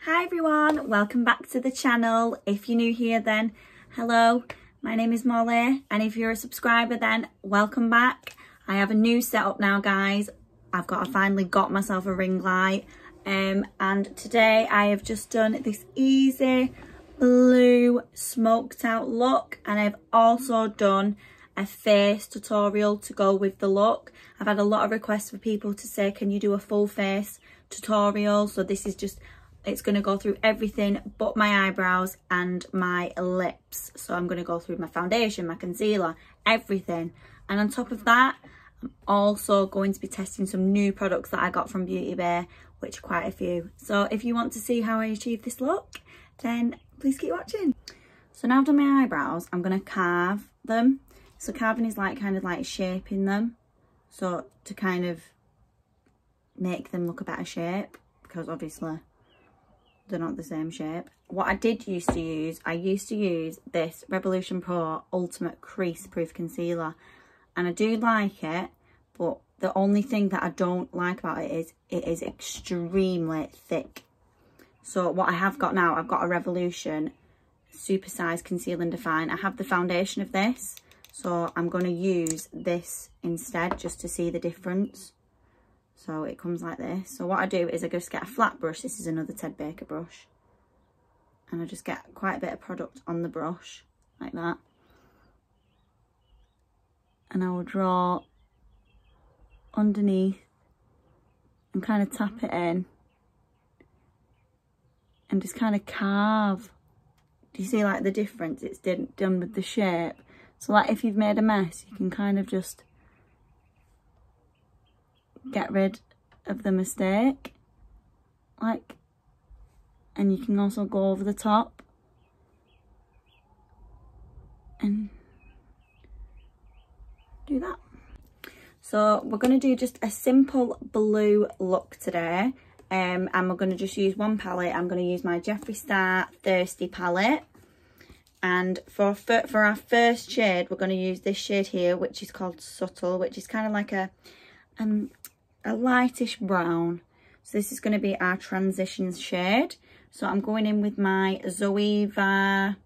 Hi everyone, welcome back to the channel. If you're new here then, hello, my name is Molly, and if you're a subscriber then, welcome back. I have a new setup now guys. I finally got myself a ring light, and today I have just done this easy blue smoked out look, and I've also done a face tutorial to go with the look. I've had a lot of requests for people to say, can you do a full face tutorial? So this is just, it's going to go through everything but my eyebrows and my lips. So I'm going to go through my foundation, my concealer, everything. And on top of that, I'm also going to be testing some new products that I got from Beauty Bay, which are quite a few. So if you want to see how I achieve this look, then please keep watching. So now I've done my eyebrows, I'm going to carve them. So carving is like kind of like shaping them. So to kind of make them look a better shape, because obviously they're not the same shape. What I used to use this Revolution Pro Ultimate Crease Proof Concealer, and I do like it, but the only thing that I don't like about it is extremely thick. So what I have got now, I've got a Revolution Supersize Conceal and Define. I have the foundation of this, so I'm going to use this instead just to see the difference. So it comes like this. So what I do is I just get a flat brush. This is another Ted Baker brush. And I just get quite a bit of product on the brush, like that. And I will draw underneath and kind of tap it in. And just kind of carve. Do you see like the difference? It's done with the shape. So like if you've made a mess, you can kind of just get rid of the mistake, like, and you can also go over the top and do that. So we're going to do just a simple blue look today, and we're going to just use one palette. I'm going to use my Jeffree Star Thirsty palette, and for our first shade we're going to use this shade here, which is called Subtle, which is kind of like a lightish brown. So this is going to be our transition shade. So I'm going in with my Zoeva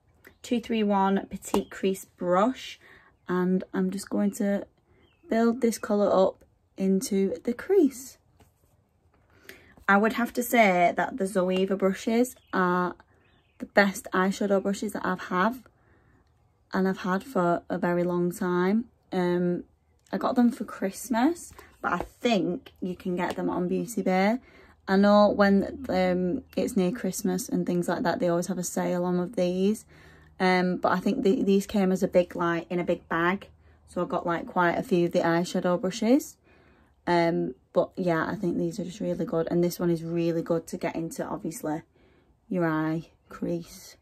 231 Petite Crease brush, and I'm just going to build this colour up into the crease. I would have to say that the Zoeva brushes are the best eyeshadow brushes that I've had for a very long time. I got them for Christmas, but I think you can get them on Beauty Bay. I know when it's near Christmas and things like that, they always have a sale on of these. But I think these came as a big, like, in a big bag. So I got like quite a few of the eyeshadow brushes. But yeah, I think these are just really good. And this one is really good to get into, obviously, your eye crease.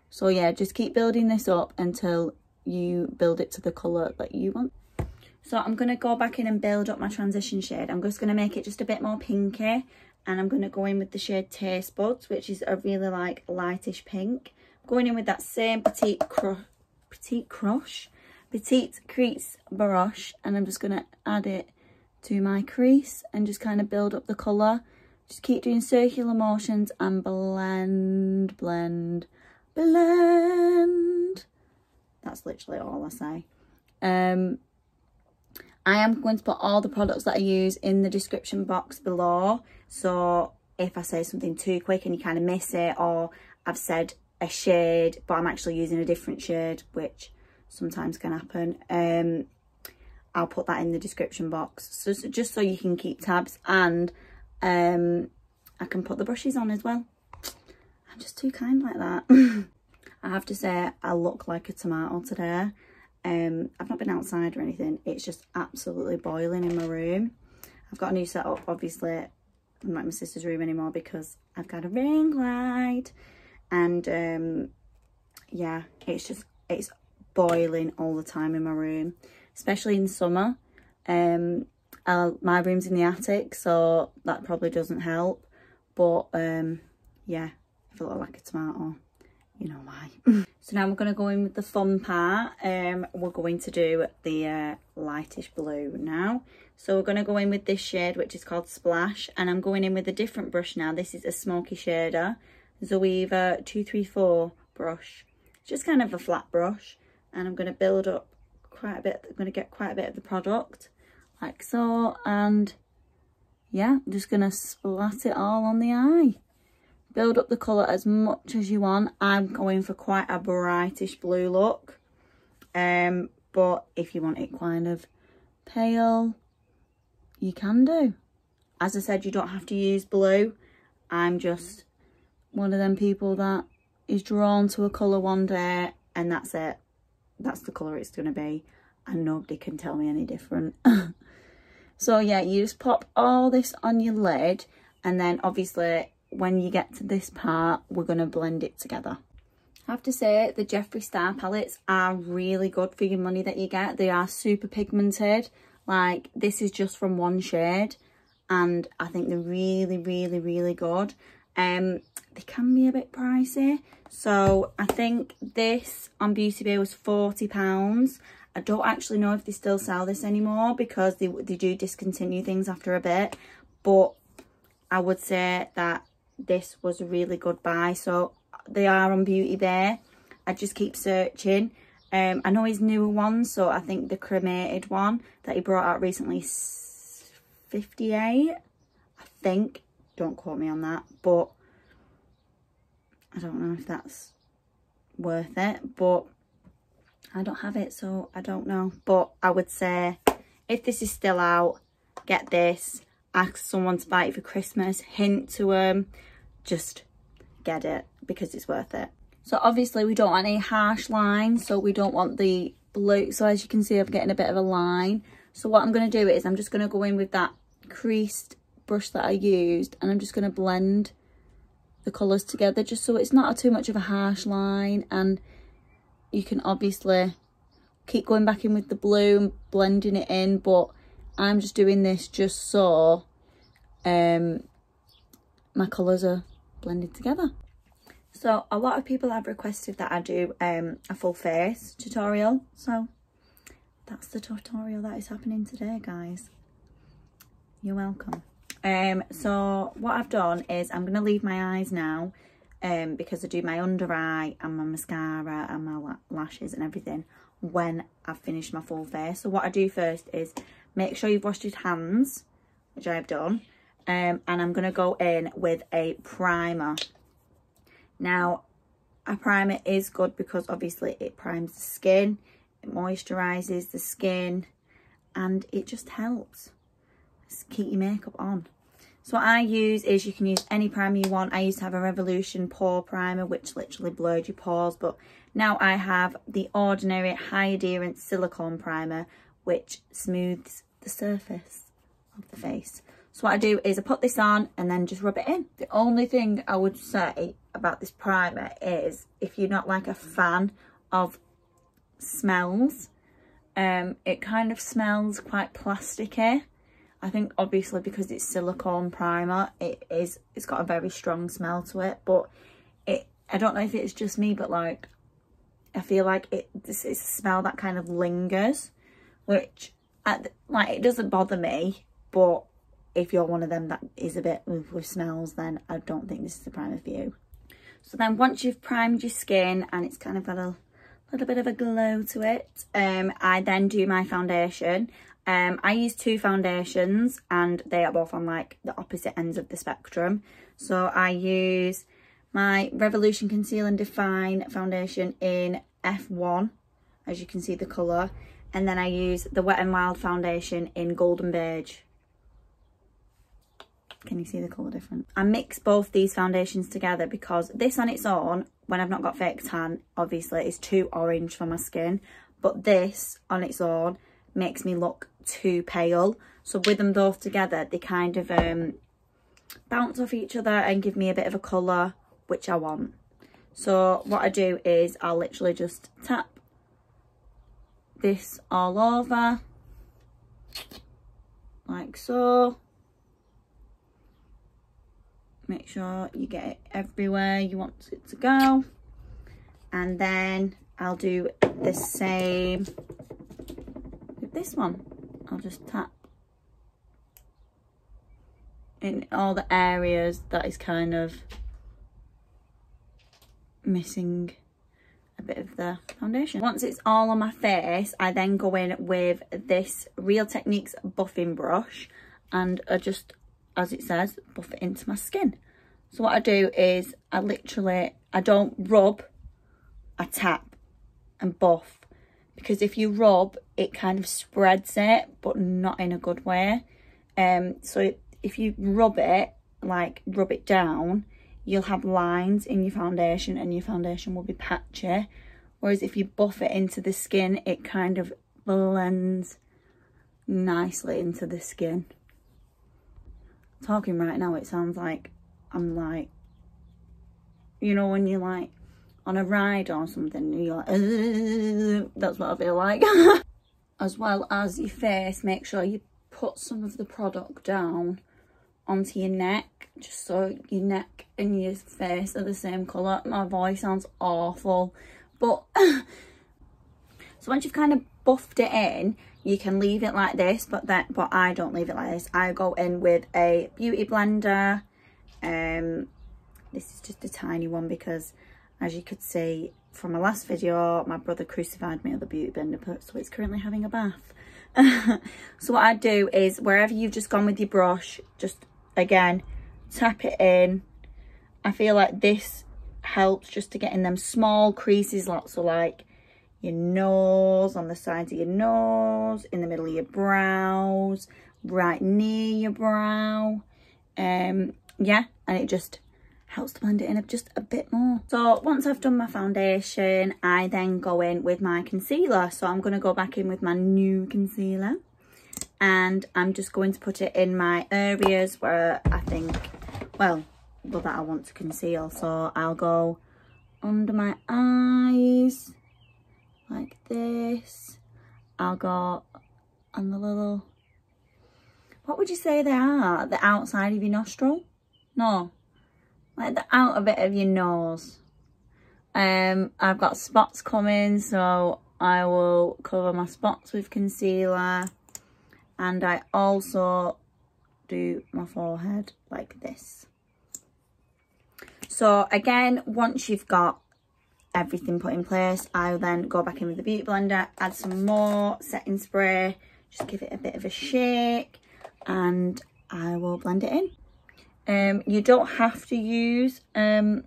So yeah, just keep building this up until you build it to the colour that you want. So I'm going to go back in and build up my transition shade. I'm just going to make it just a bit more pinky. And I'm going to go in with the shade Taste Buds, which is a really like lightish pink. Going in with that same Petite Crease brush. And I'm just going to add it to my crease and just kind of build up the colour. Just keep doing circular motions and blend, blend, blend. That's literally all I say. I am going to put all the products that I use in the description box below. So if I say something too quick and you kind of miss it, or I've said a shade but I'm actually using a different shade, which sometimes can happen, I'll put that in the description box. So just so you can keep tabs, and I can put the brushes on as well. I'm just too kind like that. I have to say I look like a tomato today. I've not been outside or anything. It's just absolutely boiling in my room. I've got a new setup. Obviously, I'm not in my sister's room anymore because I've got a ring light. And yeah, it's boiling all the time in my room, especially in summer. My room's in the attic, so that probably doesn't help. But yeah, if I look like a tomato, you know why. So now we're going to go in with the fun part. We're going to do the lightish blue now. So we're going to go in with this shade, which is called Splash, and I'm going in with a different brush now. This is a smoky shader. Zoeva 234 brush. It's just kind of a flat brush, and I'm going to build up quite a bit. I'm going to get quite a bit of the product like so, and yeah, I'm just going to splat it all on the eye. Build up the colour as much as you want. I'm going for quite a brightish blue look, but if you want it kind of pale, you can do. As I said, you don't have to use blue. I'm just one of them people that is drawn to a colour one day, and that's it. That's the colour it's going to be, and nobody can tell me any different. So yeah, you just pop all this on your lid, and then obviously when you get to this part, we're going to blend it together. I have to say, the Jeffree Star palettes are really good for your money that you get. They are super pigmented. Like, this is just from one shade, and I think they're really, really, really good. They can be a bit pricey. So I think this on Beauty Bay was £40. I don't actually know if they still sell this anymore, because they do discontinue things after a bit. But I would say that this was a really good buy. So they are on Beauty Bay. I just keep searching. I know his newer ones, so I think the cremated one that he brought out recently is £58, I think. Don't quote me on that, but I don't know if that's worth it, but I don't have it, so I don't know. But I would say, if this is still out, get this. Ask someone to buy it for Christmas. Hint to them. Just get it, because it's worth it. So obviously we don't want any harsh lines, so we don't want the blue. So as you can see, I'm getting a bit of a line. So what I'm going to do is I'm just going to go in with that creased brush that I used, and I'm just going to blend the colours together, just so it's not too much of a harsh line. And you can obviously keep going back in with the blue and blending it in, but I'm just doing this just so my colours are blended together. So a lot of people have requested that I do a full face tutorial, so that's the tutorial that is happening today, guys. You're welcome. So what I've done is I'm going to leave my eyes now, because I do my under eye and my mascara and my lashes and everything when I've finished my full face. So what I do first is make sure you've washed your hands, which I've done, and I'm going to go in with a primer. Now, a primer is good because obviously it primes the skin, it moisturises the skin, and it just helps keep your makeup on. So what I use is, you can use any primer you want. I used to have a Revolution pore primer, which literally blurred your pores, but now I have the ordinary high adherence silicone primer, which smooths the surface of the face. So what I do is I put this on and then just rub it in. The only thing I would say about this primer is, if you're not like a fan of smells, it kind of smells quite plasticky. I think obviously because it's silicone primer, it's got a very strong smell to it, but I don't know if it's just me, but like I feel like it's a smell that kind of lingers, which like it doesn't bother me, but if you're one of them that is a bit with smells, then I don't think this is the primer for you. So then once you've primed your skin and it's kind of got a little bit of a glow to it, I then do my foundation. I use two foundations and they are both on like the opposite ends of the spectrum. So I use my Revolution Conceal and Define foundation in F1, as you can see the colour, and then I use the Wet n Wild foundation in Golden Beige. Can you see the colour difference? I mix both these foundations together because this on its own, when I've not got fake tan, obviously is too orange for my skin, but this on its own makes me look too pale. So with them both together, they kind of bounce off each other and give me a bit of a colour, which I want. So what I do is I'll literally just tap this all over like so. Make sure you get it everywhere you want it to go, and then I'll do the same with this one. I'll just tap in all the areas that is kind of missing a bit of the foundation. Once it's all on my face, I then go in with this Real Techniques buffing brush and I just, as it says, buff it into my skin. So what I do is I don't rub, I tap and buff, because if you rub, it kind of spreads it, but not in a good way. So if you rub it, like rub it down, you'll have lines in your foundation and your foundation will be patchy. Whereas if you buff it into the skin, it kind of blends nicely into the skin. Talking right now, it sounds like I'm like, you know, when you're like on a ride or something, and you're like, that's what I feel like. As well as your face, make sure you put some of the product down onto your neck, just so your neck and your face are the same colour. My voice sounds awful, but so once you've kind of buffed it in, you can leave it like this, but I don't leave it like this. I go in with a beauty blender. This is just a tiny one because, as you could see from my last video, my brother crucified me with a beauty blender, so it's currently having a bath. So what I do is, wherever you've just gone with your brush, just again tap it in. I feel like this helps just to get in them small creases, lots of like your nose, on the sides of your nose, in the middle of your brows, right near your brow. Yeah, and it just helps to blend it in just a bit more. So once I've done my foundation, I then go in with my concealer. So I'm going to go back in with my new concealer, and I'm just going to put it in my areas where I think, well that I want to conceal. So I'll go under my eyes like this. I'll go on the little, what would you say they are? The outside of your nostril? No, like the outer bit of your nose. I've got spots coming, so I will cover my spots with concealer, and I also do my forehead like this. So again, once you've got everything put in place, I'll then go back in with the beauty blender, add some more setting spray, just give it a bit of a shake, and I will blend it in. You don't have to use a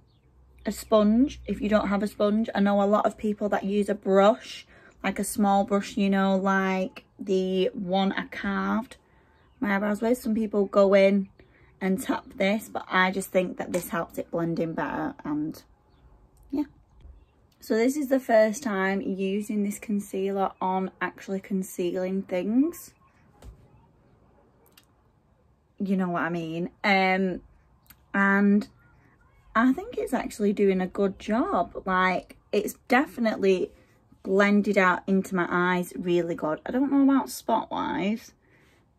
sponge if you don't have a sponge. I know a lot of people that use a brush, like a small brush, you know, like the one I carved my eyebrows with. Some people go in and tap this, but I just think that this helps it blend in better, and yeah. So this is the first time using this concealer on actually concealing things. You know what I mean? And I think it's actually doing a good job. Like, it's definitely blended out into my eyes really good. I don't know about spot wise,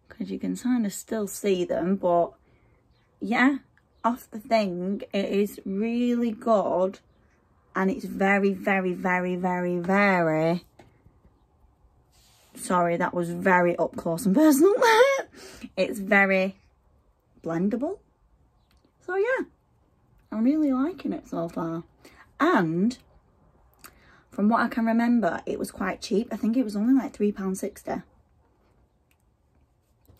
because you can kind of still see them, but yeah, off the thing, it is really good, and it's very, very, very, very, very, sorry, that was very up close and personal. It's very blendable. So yeah, I'm really liking it so far. And from what I can remember, it was quite cheap. I think it was only like £3.60.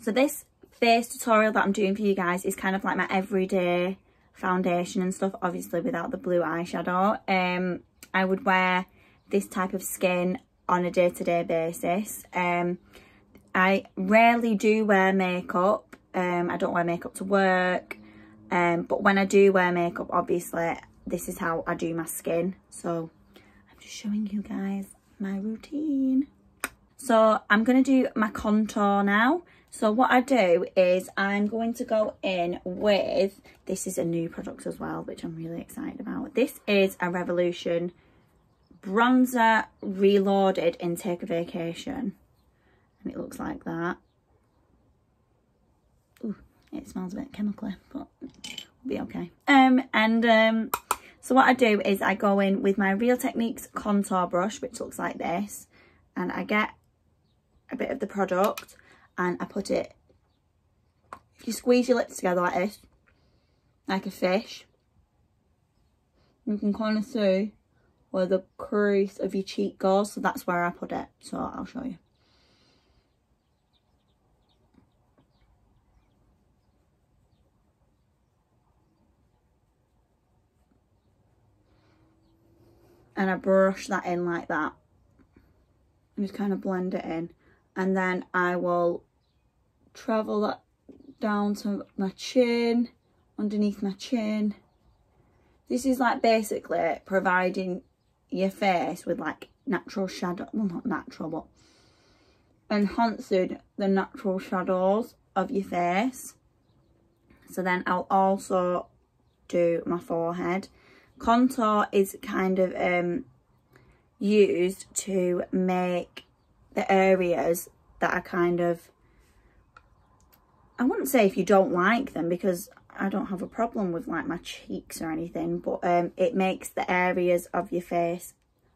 So this face tutorial that I'm doing for you guys is kind of like my everyday foundation and stuff, obviously without the blue eyeshadow. I would wear this type of skin on a day-to-day basis. I rarely do wear makeup. I don't wear makeup to work, but when I do wear makeup, obviously this is how I do my skin. So I'm just showing you guys my routine. So I'm going to do my contour now. So what I do is I'm going to go in with, this is a new product as well, which I'm really excited about. This is a Revolution bronzer reloaded in Take a Vacation, and it looks like that. Ooh, it smells a bit chemically, but we'll be okay. So what I do is I go in with my Real Techniques contour brush, which looks like this, and I get a bit of the product and I put it, if you squeeze your lips together like this, like a fish, You can kind of see where the crease of your cheek goes, so that's where I put it. So I'll show you. And I brush that in like that. And just kind of blend it in. And then I will travel that down to my chin, underneath my chin. This is like basically providing your face with like natural shadow, well not natural, but enhancing the natural shadows of your face. So then I'll also do my forehead. Contour is kind of used to make the areas that are kind of, I wouldn't say if you don't like them, because I don't have a problem with like my cheeks or anything, but it makes the areas of your face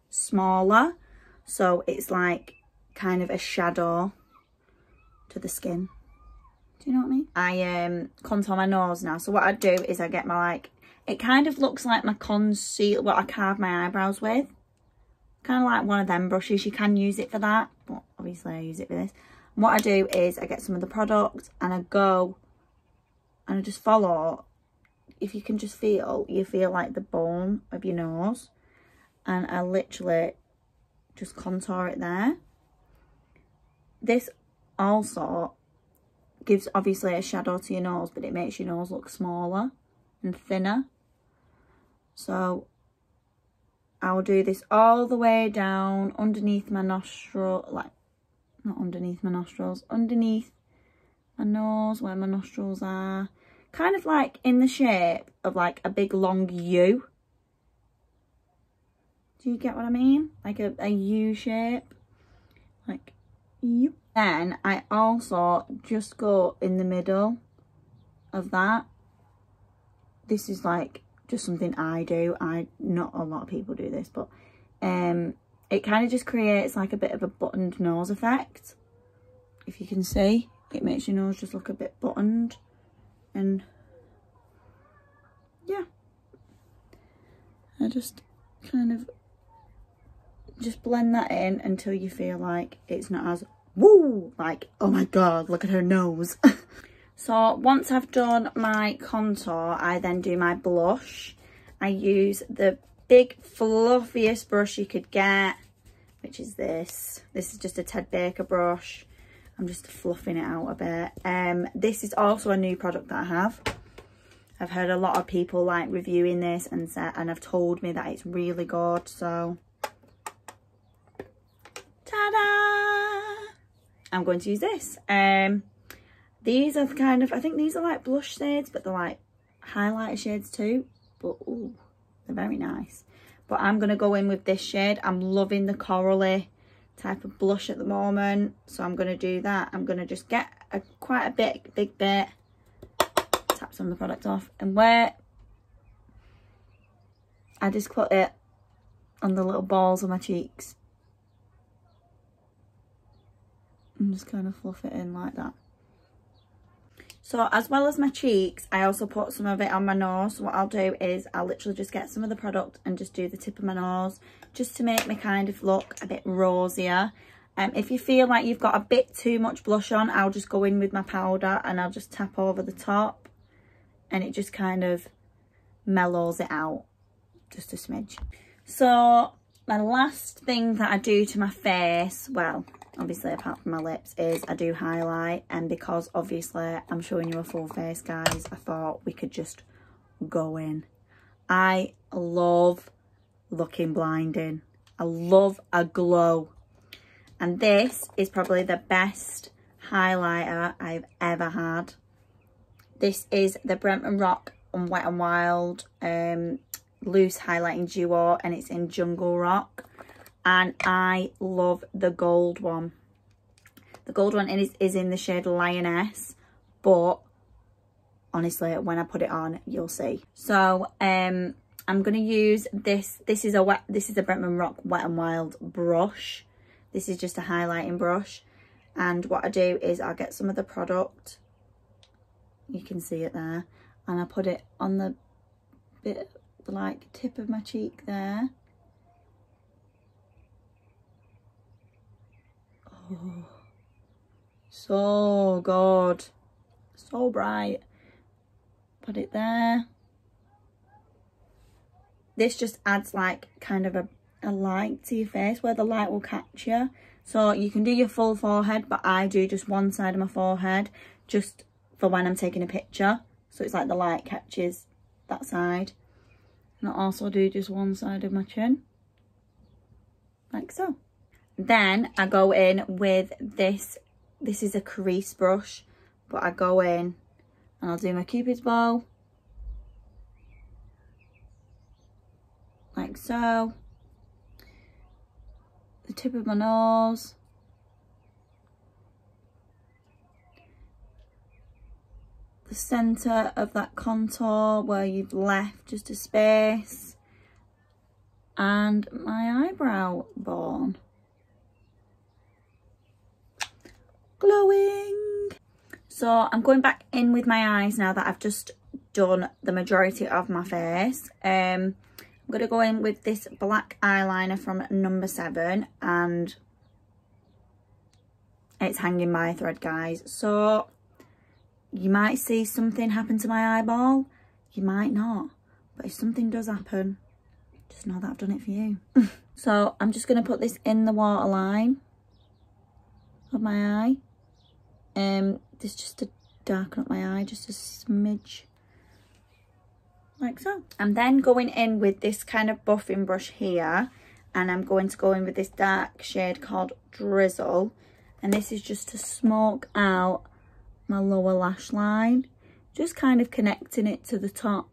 smaller, so it's like kind of a shadow to the skin. Do you know what I mean? I contour my nose now, so what I do is I get my like, it kind of looks like my conceal, what I carve my eyebrows with, kind of like one of them brushes. You can use it for that, but obviously I use it for this. And what I do is I get some of the product and I go and I just follow. If you can just feel, you feel like the bone of your nose, and I literally just contour it there. This also gives obviously a shadow to your nose, but it makes your nose look smaller and thinner. So I'll do this all the way down underneath my nostril, like not underneath my nostrils, underneath my nose where my nostrils are, kind of like in the shape of like a big long U. Do you get what I mean? Like a U shape, like U. Then I also just go in the middle of that. This is like just something I do. Not a lot of people do this, but it kind of just creates like a bit of a buttoned nose effect. If you can see, it makes your nose just look a bit buttoned. And yeah, I just kind of just blend that in until you feel like it's not as woo, like, oh my god, look at her nose. So once I've done my contour, I then do my blush. I use the big fluffiest brush you could get, which is this. This is just a Ted Baker brush. I'm just fluffing it out a bit. This is also a new product that I have. I've heard a lot of people like reviewing this and have told me that it's really good. So, ta-da! I'm going to use this. These are kind of, I think these are like blush shades, but they're like highlighter shades too. But ooh, they're very nice. But I'm going to go in with this shade. I'm loving the corally type of blush at the moment, so I'm going to do that. I'm going to just get quite a big bit, tap some of the product off, and where I just put it on the little balls of my cheeks and just kind of fluff it in like that. So as well as my cheeks, I also put some of it on my nose. So what I'll do is I'll literally just get some of the product and just do the tip of my nose, just to make me kind of look a bit rosier. If you feel like you've got a bit too much blush on, I'll just go in with my powder and I'll just tap over the top, and it just kind of mellows it out just a smidge. So my last thing that I do to my face, well, obviously apart from my lips, is I do highlight. And because obviously I'm showing you a full face, guys, I thought we could just go in. I love looking blinding. I love a glow, and this is probably the best highlighter I've ever had. This is the Brent & Rock on Wet n Wild loose highlighting duo, and it's in Jungle Rock. And I love the gold one. The gold one is in the shade Lioness, but honestly, when I put it on, you'll see. So I'm gonna use this. This is a Brent & Rock Wet n Wild brush. This is just a highlighting brush, and what I do is I'll get some of the product. You can see it there, and I put it on the bit the like tip of my cheek there. Oh, so good, so bright. Put it there. This just adds like kind of a light to your face where the light will catch you. So you can do your full forehead, but I do just one side of my forehead just for when I'm taking a picture. So it's like the light catches that side. And I also do just one side of my chin, like so. Then I go in with this. This is a crease brush, but I go in and I'll do my Cupid's bow, like so. The tip of my nose. The centre of that contour where you've left just a space. And my eyebrow bone. Glowing. So I'm going back in with my eyes now that I've just done the majority of my face. I'm going to go in with this black eyeliner from number 7, and it's hanging by a thread, guys. So you might see something happen to my eyeball, you might not, but if something does happen, just know that I've done it for you. So I'm just going to put this in the waterline of my eye. This just to darken up my eye just a smidge, like so. I'm then going in with this kind of buffing brush here, and I'm going to go in with this dark shade called Drizzle, and this is just to smoke out my lower lash line, just kind of connecting it to the top,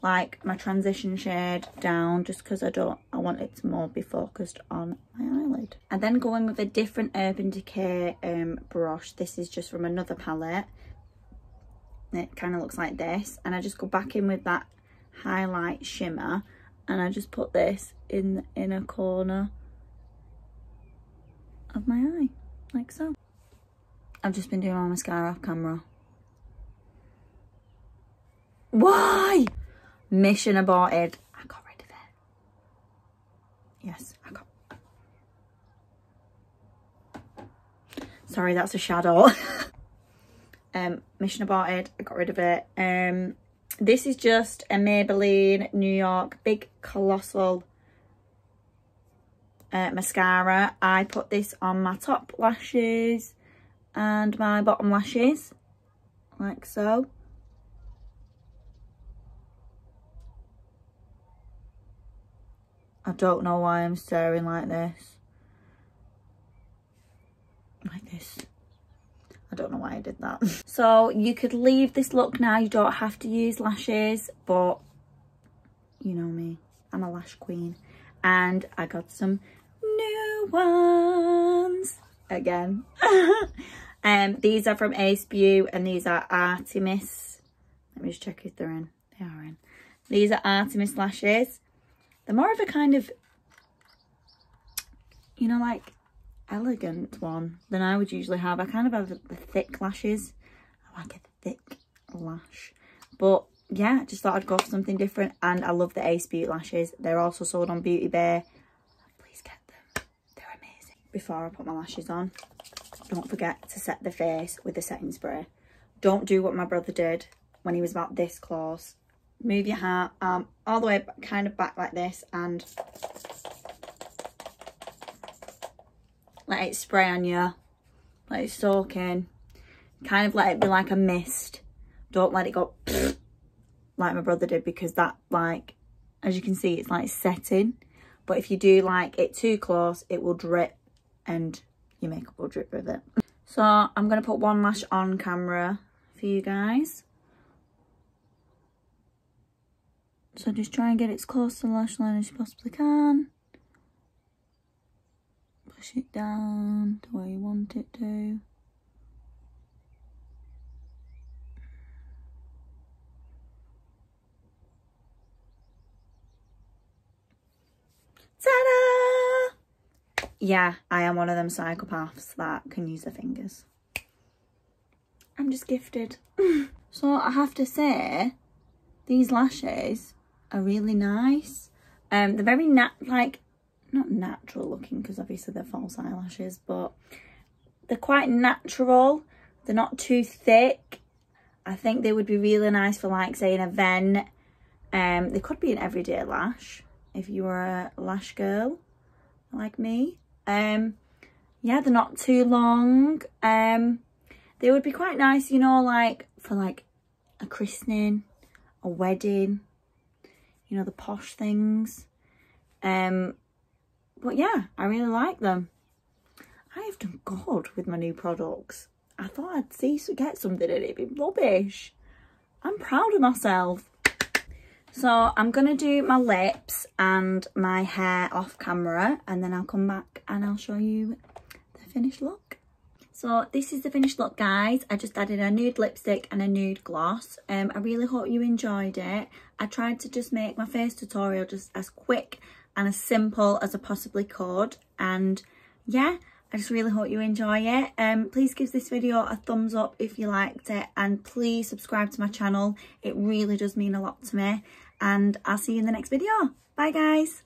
like my transition shade down, just because I want it to more be focused on my eyelid. And then go in with a different Urban Decay brush. This is just from another palette. It kind of looks like this, and I just go back in with that highlight shimmer, and I just put this in the inner corner of my eye, like so. I've just been doing my mascara off camera. Why? Mission aborted. I got rid of it. Yes, I got. Sorry, that's a shadow. Mission aborted. I got rid of it. This is just a Maybelline New York Big Colossal mascara. I put this on my top lashes and my bottom lashes, like so. I don't know why I'm staring like this. Like this. I don't know why I did that. So you could leave this look now. You don't have to use lashes, but you know me, I'm a lash queen. And I got some new ones again. These are from Ace Beau, and these are Artemis. Let me just check if they're in. They are in. These are Artemis lashes. They're more of a kind of, you know, like elegant one than I would usually have. I kind of have the thick lashes. I like a thick lash. But yeah, just thought I'd go for something different. And I love the Ace Beau lashes. They're also sold on Beauty Bay. Please get them. They're amazing. Before I put my lashes on, don't forget to set the face with the setting spray. Don't do what my brother did when he was about this close. Move your arm all the way kind of back like this and let it spray on you. Let it soak in. Kind of let it be like a mist. Don't let it go like my brother did, because that, like, as you can see, it's like setting. But if you do like it too close, it will drip and your makeup will drip with it. So I'm going to put one lash on camera for you guys. So just try and get it as close to the lash line as you possibly can. Push it down to where you want it to. Ta-da! Yeah, I am one of them psychopaths that can use their fingers. I'm just gifted. So I have to say, these lashes are really nice. They're very not natural looking, because obviously they're false eyelashes, but they're quite natural. They're not too thick. I think they would be really nice for, like, say, an event. They could be an everyday lash if you were a lash girl like me. Yeah, they're not too long. They would be quite nice, you know, like for like a christening, a wedding, you know, the posh things. But yeah, I really like them. I have done good with my new products. I thought I'd get something and it'd be rubbish. I'm proud of myself. So I'm going to do my lips and my hair off camera, and then I'll come back and I'll show you the finished look. So this is the finished look, guys. I just added a nude lipstick and a nude gloss. I really hope you enjoyed it. I tried to just make my face tutorial just as quick and as simple as I possibly could. And yeah, I just really hope you enjoy it. Please give this video a thumbs up if you liked it, and please subscribe to my channel. It really does mean a lot to me, and I'll see you in the next video. Bye guys.